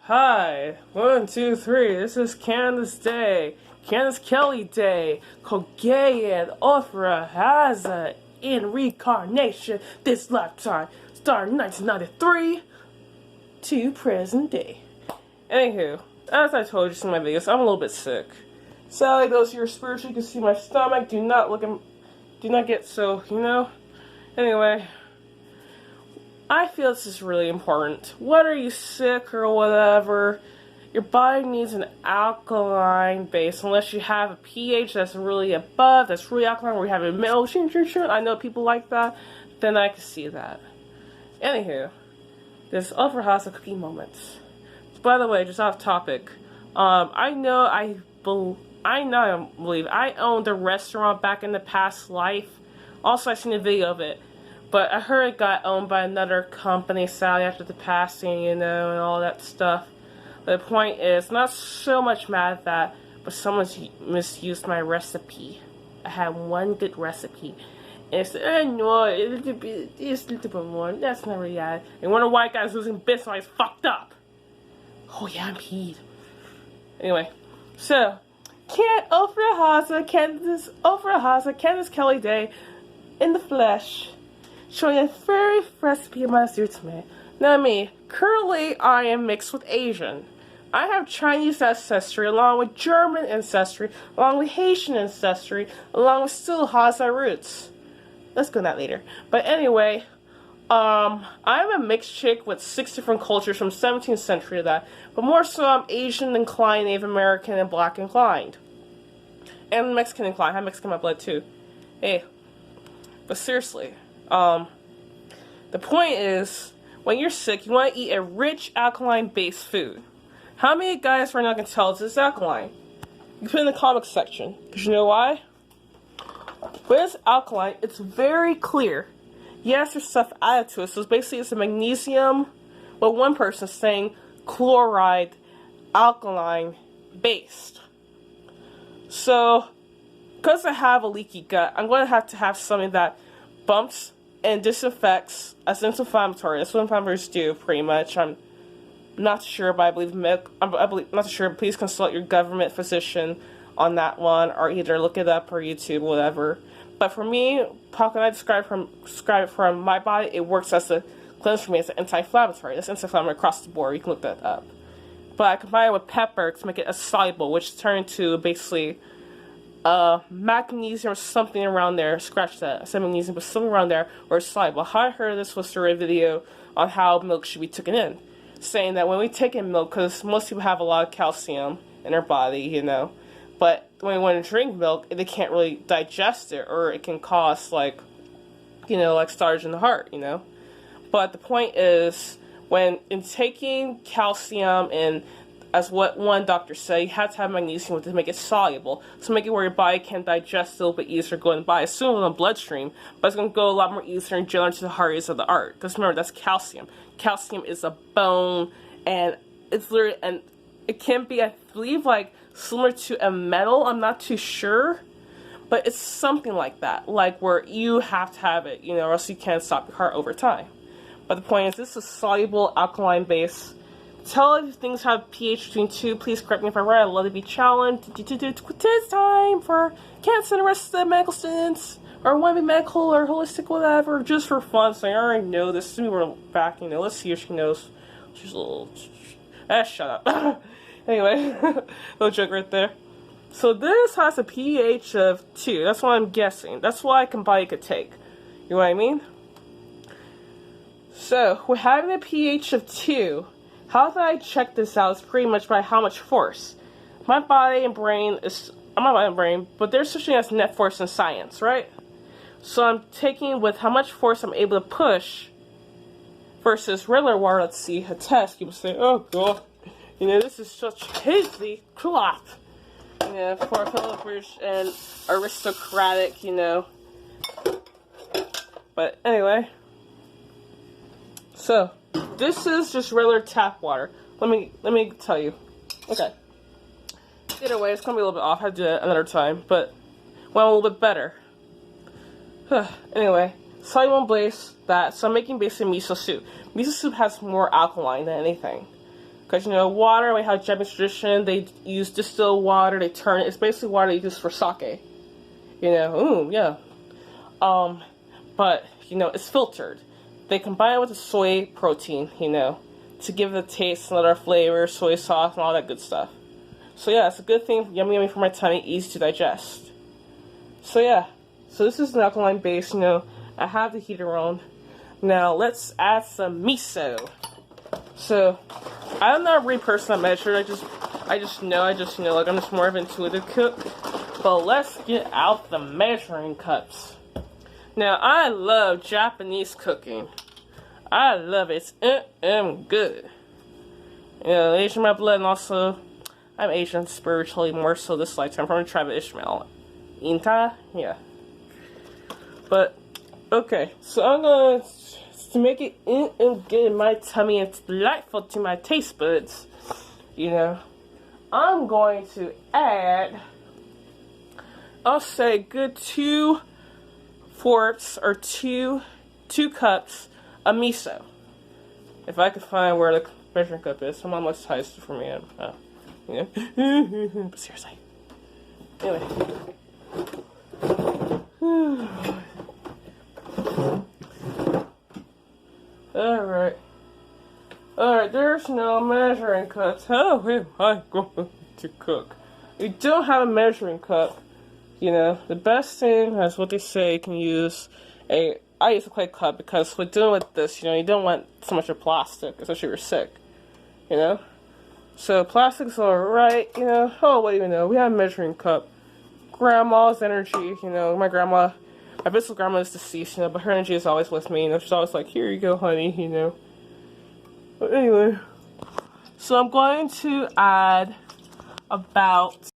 Hi, 1, 2, 3. This is Candace Day, Candace Kelly Day, Kogayan Opera Haza in reincarnation this lifetime, starting 1993 to present day. Anywho, as I told you in my videos, I'm a little bit sick. Sadly, those who are spiritual, you can see my stomach. Do not get so, Anyway. I feel this is really important. Whether you're sick or whatever, your body needs an alkaline base. Unless you have a pH that's really above, that's really alkaline, where you have a middle, I know people like that, then I can see that. Anywho, this overhouse of cookie moments. By the way, just off topic, I believe I owned a restaurant back in the past life. Also, I seen a video of it. But I heard it got owned by another company, sadly, after the passing, and all that stuff. But the point is, not so much mad at that, but someone's misused my recipe. I had one good recipe. And it's, no, it's a little bit more. That's not really bad. And one of the white guys losing business while he's fucked up. Oh yeah, I'm peed. Anyway, so, Candace Kelly Day, in the flesh. Showing a very recipe of my suits me. Now me, currently I am mixed with Asian. I have Chinese ancestry along with German ancestry, along with Haitian ancestry, along with still Hausa roots. Let's go that later. But anyway, I'm a mixed chick with 6 different cultures from 17th century to that. But more so I'm Asian inclined, Native American, and Black inclined. And Mexican inclined. I have Mexican in my blood too. Hey. But seriously. The point is, when you're sick, you want to eat a rich, alkaline-based food. How many guys right now can tell this is alkaline? You put it in the comments section. Because you know why? When it's alkaline, it's very clear. Yes, there's stuff added to it. So basically, it's a magnesium. But one person is saying chloride, alkaline-based. So, because I have a leaky gut, I'm going to have something that bumps and disinfects as inflammatory. That's what inflammatories do, pretty much. I'm not sure, but I believe not sure. Please consult your government physician on that one, or either look it up or YouTube, whatever. But for me, how can I describe it from my body? It works as a cleanse for me. It's an anti-inflammatory. It's anti-inflammatory across the board. You can look that up. But I combine it with pepper to make it a soluble, which turns to basically magnesium or something around there. Scratch that. I said magnesium, but something around there or soluble. How I heard this was through a video on how milk should be taken in, saying that when we take in milk, because most people have a lot of calcium in their body, but when we want to drink milk, they can't really digest it, or it can cause like starch in the heart, But the point is, when in taking calcium and as what one doctor said, you have to have magnesium with it to make it soluble. So make it where your body can digest it a little bit easier going by. It's still in the bloodstream, but it's going to go a lot more easier and gentler to the arteries of the heart. Because remember, that's calcium. Calcium is a bone, and it's literally, and it can be, I believe, like, similar to a metal. I'm not too sure. But it's something like that. Like, where you have to have it, or else you can't stop your heart over time. But the point is, this is soluble, alkaline base. Tell if things have pH between 2. Please correct me if I'm right. I'd love to be challenged. It's time for cancer and the rest of the medical students. Or want to be medical or holistic, whatever. Just for fun. So I already know this. We were back, Let's see if she knows. She's a little... shut up. Anyway. No joke right there. So this has a pH of 2. That's what I'm guessing. That's what a body could take. You know what I mean? So, we're having a pH of 2. How did I check this out? It's pretty much by how much force. My body and brain is... I'm not my brain, but there's such thing as net force in science, right? So I'm taking with how much force I'm able to push versus regular water. Let's see, a test. People say, oh, God. This is such hazy crap. For Philippines and aristocratic, But anyway. So... this is just regular tap water. Let me tell you. Okay. Either way, it's gonna be a little bit off. I have to do it another time, but well, a little bit better. Anyway, soluble base that. So I'm making basically miso soup. Miso soup has more alkaline than anything, Because, you know, water, we have Japanese tradition, they use distilled water, they turn it, it's basically water they use for sake. You know, ooh, yeah. But, you know, it's filtered. They combine it with the soy protein, you know, to give it a taste and other flavor, soy sauce, and all that good stuff. So yeah, it's a good thing, yummy yummy for my tummy, easy to digest. So yeah, so this is an alkaline base, you know, I have the heater on. Now let's add some miso. So, I'm not a real person that measure, I just know, like I'm just more of an intuitive cook. But let's get out the measuring cups. Now, I love Japanese cooking. I love it. It's good. You know, Asian my blood, and also, I'm Asian spiritually more so this lifetime. I'm from the tribe of Ishmael. Inta? Yeah. But, okay. So, I'm gonna, to make it good in my tummy and delightful to my taste buds, you know, I'm going to add, I'll say good 2 fourths or two cups of miso. If I could find where the measuring cup is, someone must heist it for me. You know, but seriously. Anyway. Alright. Alright, there's no measuring cups. How am I going to cook? You don't have a measuring cup. You know, the best thing is what they say, you can use I use a clay cup because with dealing with this, you know, you don't want so much of plastic, especially if you're sick. You know? So plastic's alright, you know. Oh, what do you know? We have a measuring cup. Grandma's energy, you know, my physical grandma is deceased, you know, but her energy is always with me, you know, she's always like, here you go, honey, you know. But anyway, so I'm going to add about